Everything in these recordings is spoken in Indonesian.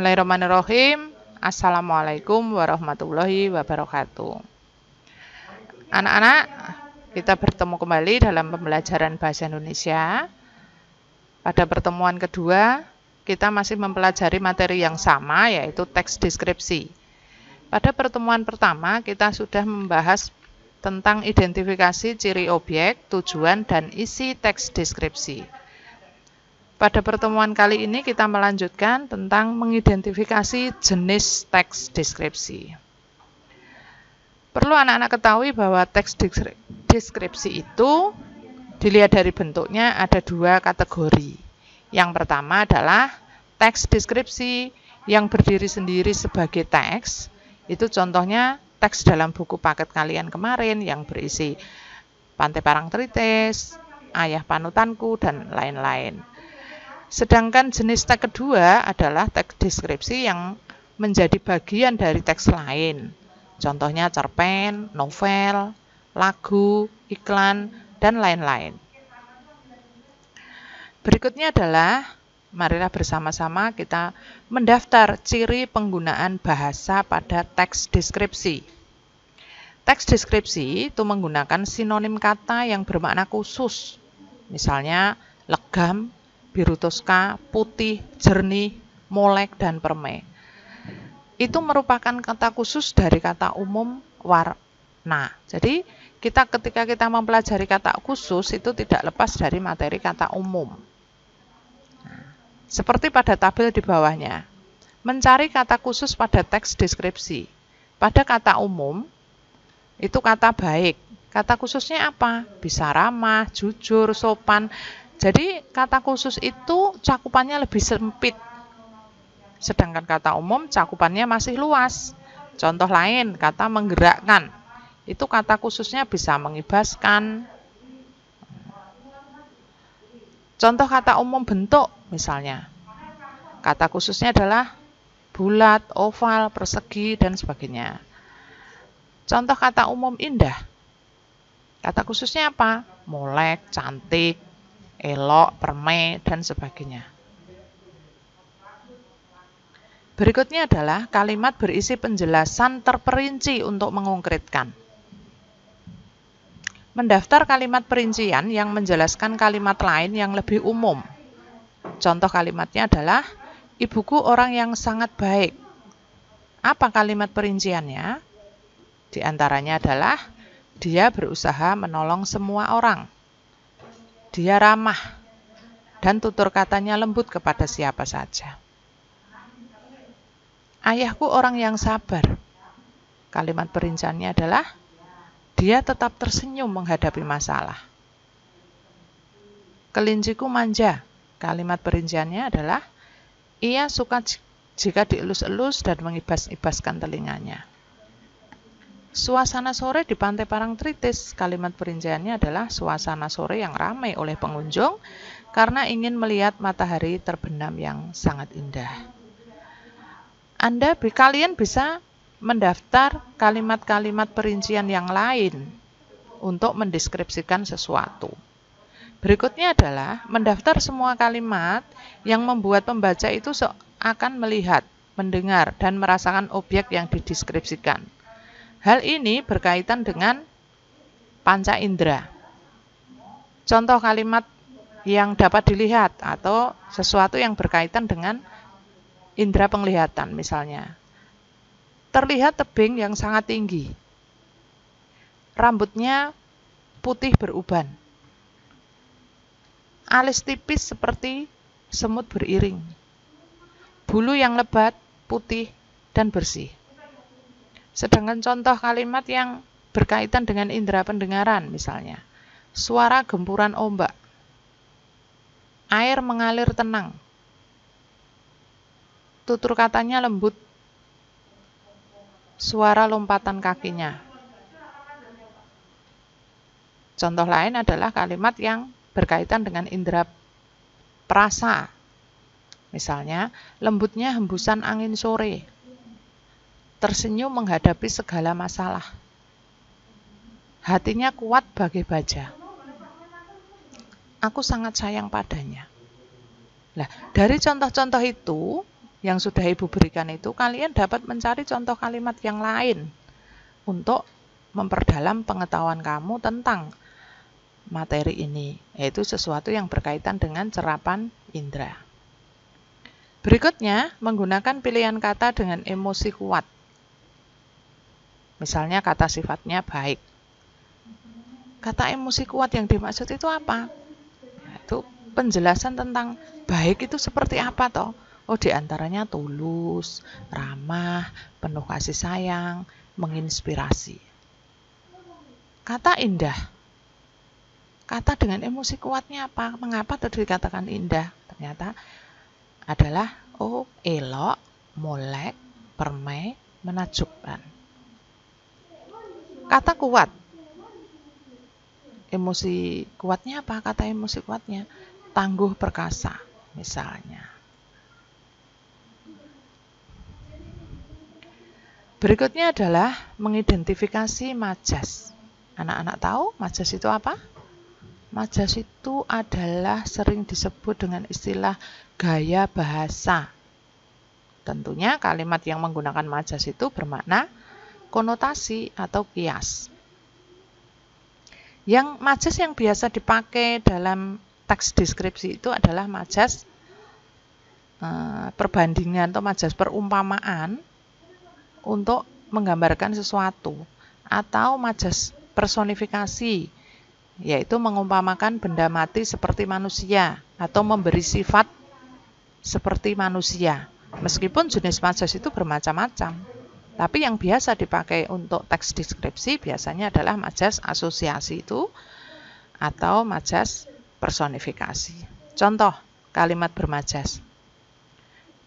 Bismillahirrahmanirrahim. Assalamualaikum warahmatullahi wabarakatuh. Anak-anak, kita bertemu kembali dalam pembelajaran Bahasa Indonesia. Pada pertemuan kedua, kita masih mempelajari materi yang sama, yaitu teks deskripsi. Pada pertemuan pertama, kita sudah membahas tentang identifikasi ciri objek, tujuan, dan isi teks deskripsi. Pada pertemuan kali ini kita melanjutkan tentang mengidentifikasi jenis teks deskripsi. Perlu anak-anak ketahui bahwa teks deskripsi itu dilihat dari bentuknya ada dua kategori. Yang pertama adalah teks deskripsi yang berdiri sendiri sebagai teks. Itu contohnya teks dalam buku paket kalian kemarin yang berisi Pantai Parangtritis, Ayah Panutanku, dan lain-lain. Sedangkan jenis teks kedua adalah teks deskripsi yang menjadi bagian dari teks lain. Contohnya cerpen, novel, lagu, iklan, dan lain-lain. Berikutnya adalah, marilah bersama-sama kita mendaftar ciri penggunaan bahasa pada teks deskripsi. Teks deskripsi itu menggunakan sinonim kata yang bermakna khusus. Misalnya legam, biru toska, putih, jernih, molek, dan permai. Itu merupakan kata khusus dari kata umum warna. Jadi, ketika kita mempelajari kata khusus, itu tidak lepas dari materi kata umum. Seperti pada tabel di bawahnya. Mencari kata khusus pada teks deskripsi. Pada kata umum, itu kata baik. Kata khususnya apa? Bisa ramah, jujur, sopan. Jadi kata khusus itu cakupannya lebih sempit. Sedangkan kata umum cakupannya masih luas. Contoh lain, kata menggerakkan. Itu kata khususnya bisa mengibaskan. Contoh kata umum bentuk misalnya. Kata khususnya adalah bulat, oval, persegi, dan sebagainya. Contoh kata umum indah. Kata khususnya apa? Molek, cantik, elok, permai, dan sebagainya. Berikutnya adalah kalimat berisi penjelasan terperinci untuk mengkonkretkan. Mendaftar kalimat perincian yang menjelaskan kalimat lain yang lebih umum. Contoh kalimatnya adalah, ibuku orang yang sangat baik. Apa kalimat perinciannya? Di antaranya adalah, dia berusaha menolong semua orang. Dia ramah, dan tutur katanya lembut kepada siapa saja. Ayahku orang yang sabar. Kalimat perinciannya adalah, dia tetap tersenyum menghadapi masalah. Kelinciku manja. Kalimat perinciannya adalah, ia suka jika dielus-elus dan mengibas-ibaskan telinganya. Suasana sore di Pantai Parangtritis, kalimat perinciannya adalah suasana sore yang ramai oleh pengunjung karena ingin melihat matahari terbenam yang sangat indah. Kalian bisa mendaftar kalimat-kalimat perincian yang lain untuk mendeskripsikan sesuatu. Berikutnya adalah mendaftar semua kalimat yang membuat pembaca itu akan melihat, mendengar, dan merasakan objek yang dideskripsikan. Hal ini berkaitan dengan panca indera. Contoh kalimat yang dapat dilihat atau sesuatu yang berkaitan dengan indera penglihatan misalnya. Terlihat tebing yang sangat tinggi. Rambutnya putih beruban. Alis tipis seperti semut beriring. Bulu yang lebat, putih, dan bersih. Sedangkan contoh kalimat yang berkaitan dengan indera pendengaran misalnya, suara gempuran ombak, air mengalir tenang, tutur katanya lembut, suara lompatan kakinya. Contoh lain adalah kalimat yang berkaitan dengan indera perasa, misalnya lembutnya hembusan angin sore, tersenyum menghadapi segala masalah. Hatinya kuat bagai baja. Aku sangat sayang padanya. Nah, dari contoh-contoh itu, yang sudah Ibu berikan itu, kalian dapat mencari contoh kalimat yang lain untuk memperdalam pengetahuan kamu tentang materi ini, yaitu sesuatu yang berkaitan dengan cerapan indera. Berikutnya, menggunakan pilihan kata dengan emosi kuat. Misalnya kata sifatnya baik. Kata emosi kuat yang dimaksud itu apa? Itu penjelasan tentang baik itu seperti apa toh? Oh, diantaranya tulus, ramah, penuh kasih sayang, menginspirasi. Kata indah. Kata dengan emosi kuatnya apa? Mengapa tadi dikatakan indah? Ternyata adalah elok, molek, permai, menakjubkan. Kata kuat. Emosi kuatnya apa? Kata emosi kuatnya tangguh perkasa, misalnya. Berikutnya adalah mengidentifikasi majas. Anak-anak tahu majas itu apa? Majas itu adalah sering disebut dengan istilah gaya bahasa. Tentunya kalimat yang menggunakan majas itu bermakna konotasi atau kias. Yang majas yang biasa dipakai dalam teks deskripsi itu adalah majas perbandingan atau majas perumpamaan untuk menggambarkan sesuatu, atau majas personifikasi, yaitu mengumpamakan benda mati seperti manusia atau memberi sifat seperti manusia. Meskipun jenis majas itu bermacam-macam, tapi yang biasa dipakai untuk teks deskripsi biasanya adalah majas asosiasi itu atau majas personifikasi. Contoh kalimat bermajas.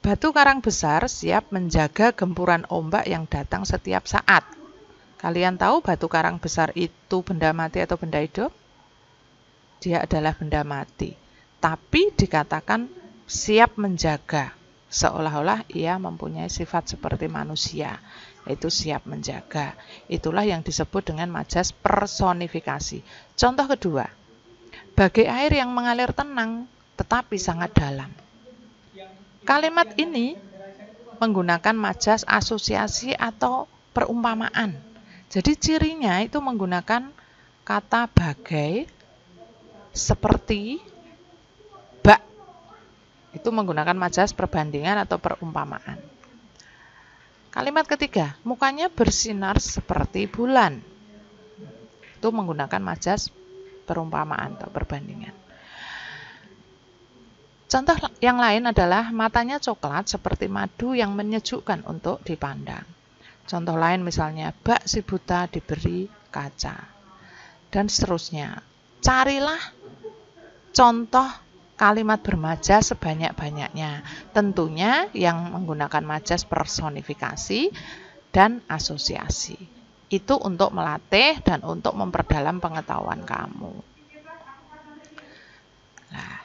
Batu karang besar siap menjaga gempuran ombak yang datang setiap saat. Kalian tahu batu karang besar itu benda mati atau benda hidup? Dia adalah benda mati. Tapi dikatakan siap menjaga. Seolah-olah ia mempunyai sifat seperti manusia. Yaitu siap menjaga. Itulah yang disebut dengan majas personifikasi. Contoh kedua. Bagai air yang mengalir tenang tetapi sangat dalam. Kalimat ini menggunakan majas asosiasi atau perumpamaan. Jadi cirinya itu menggunakan kata bagai, seperti, bak. Itu menggunakan majas perbandingan atau perumpamaan. Kalimat ketiga, mukanya bersinar seperti bulan. Itu menggunakan majas perumpamaan atau perbandingan. Contoh yang lain adalah matanya coklat seperti madu yang menyejukkan untuk dipandang. Contoh lain misalnya, bak si buta diberi kaca. Dan seterusnya. Carilah contoh kalimat bermajas sebanyak-banyaknya. Tentunya yang menggunakan majas personifikasi dan asosiasi. Itu untuk melatih dan untuk memperdalam pengetahuan kamu. Nah,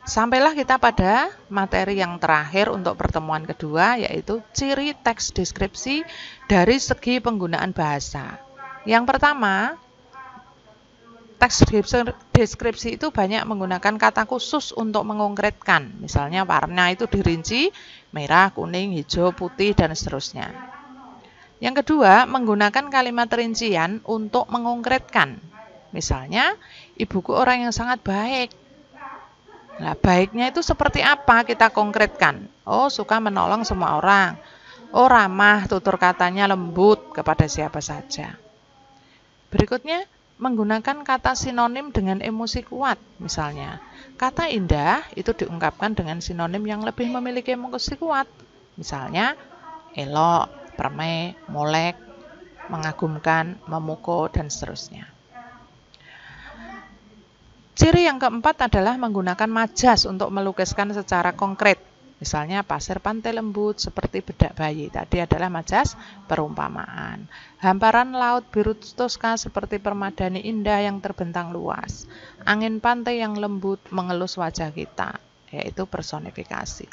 sampailah kita pada materi yang terakhir untuk pertemuan kedua, yaitu ciri teks deskripsi dari segi penggunaan bahasa. Yang pertama, teks deskripsi itu banyak menggunakan kata khusus untuk mengkonkretkan. Misalnya warna itu dirinci, merah, kuning, hijau, putih, dan seterusnya. Yang kedua, menggunakan kalimat rincian untuk mengkonkretkan. Misalnya, ibuku orang yang sangat baik. Nah, baiknya itu seperti apa kita konkretkan? Oh, suka menolong semua orang. Oh, ramah, tutur katanya lembut kepada siapa saja. Berikutnya, menggunakan kata sinonim dengan emosi kuat. Misalnya, kata indah itu diungkapkan dengan sinonim yang lebih memiliki emosi kuat. Misalnya, elok, permai, molek, mengagumkan, memukau, dan seterusnya. Ciri yang keempat adalah menggunakan majas untuk melukiskan secara konkret. Misalnya pasir pantai lembut seperti bedak bayi. Tadi adalah majas perumpamaan. Hamparan laut biru toska seperti permadani indah yang terbentang luas. Angin pantai yang lembut mengelus wajah kita, yaitu personifikasi.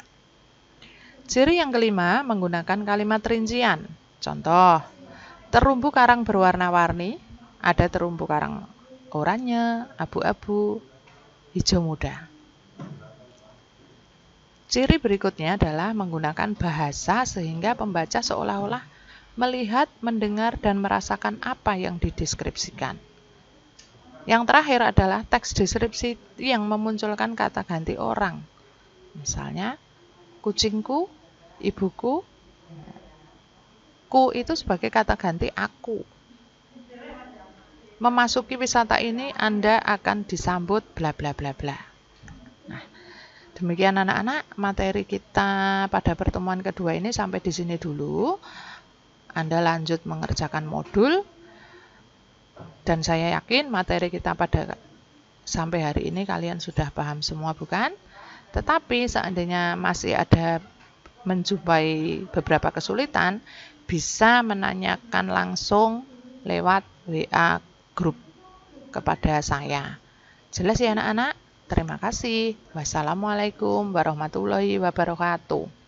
Ciri yang kelima menggunakan kalimat rincian. Contoh, terumbu karang berwarna-warni. Ada terumbu karang oranye, abu-abu, hijau muda. Ciri berikutnya adalah menggunakan bahasa sehingga pembaca seolah-olah melihat, mendengar, dan merasakan apa yang dideskripsikan. Yang terakhir adalah teks deskripsi yang memunculkan kata ganti orang. Misalnya, kucingku, ibuku, ku itu sebagai kata ganti aku. Memasuki wisata ini Anda akan disambut bla bla bla bla. Nah, demikian anak-anak, materi kita pada pertemuan kedua ini sampai di sini dulu. Anda lanjut mengerjakan modul. Dan saya yakin materi kita pada sampai hari ini kalian sudah paham semua, bukan? Tetapi seandainya masih ada menjumpai beberapa kesulitan, bisa menanyakan langsung lewat WA grup kepada saya. Jelas ya anak-anak? Terima kasih. Wassalamualaikum warahmatullahi wabarakatuh.